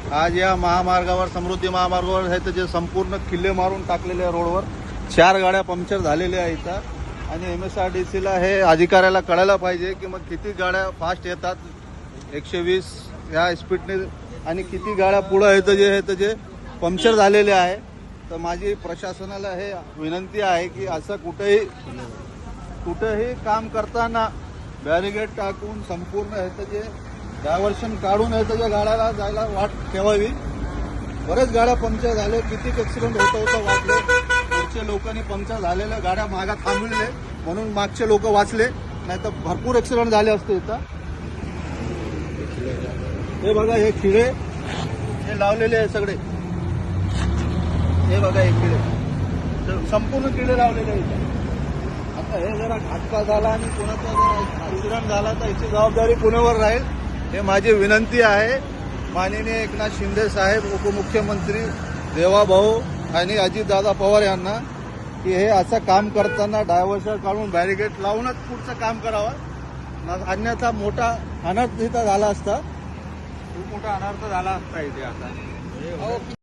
आज या महामार्गावर, समृद्धी महामार्गावर आहे तर जे संपूर्ण किल्ले मारून टाकलेले रोडवर 4 गाड्या पंक्चर झालेल्या आहेत इथं। आणि MSRTCला हे अधिकाऱ्याला कळायला पाहिजे की मग किती गाड्या फास्ट येतात 120 या स्पीडने आणि किती गाड्या पुढं येतं जे पंक्चर झालेले आहे। तर माझी प्रशासनाला हे विनंती आहे की असं कुठेही काम करताना बॅरिगेड टाकून संपूर्ण ह्याचं जे डायव्हर्शन काढून ह्याचं जे गाड्याला जायला वाट ठेवावी। बरेच गाड्या पंक्चर झाले, किती ऍक्सिडेंट होतं वाचले। पुढच्या लोकांनी पंक्चर झालेल्या गाड्या मागात थांबविले म्हणून मागचे लोक वाचले, नाही तर भरपूर ऍक्सिडेंट झाले असते इथं। हे बघा, हे खिळे हे लावलेले आहे सगळे, हे बघा हे खिळे संपूर्ण खिळे लावलेले आहेत। आता हे जरा घातका झाला आणि कोणाचा जर ऍक्सिडेंट झाला तर याची जबाबदारी कोणावर राहील, हे माझी विनंती आहे। माननीय एकनाथ शिंदे साहेब, उपमुख्यमंत्री देवाभाऊ आणि अजितदादा पवार यांना की हे असं काम करताना डायव्हर्शन काढून बॅरिगेड लावूनच पुढचं काम करावं, अन्यथा मोठा अनर्थ इथं झाला असता, खूप मोठा अनर्थ झाला असता इथे आता।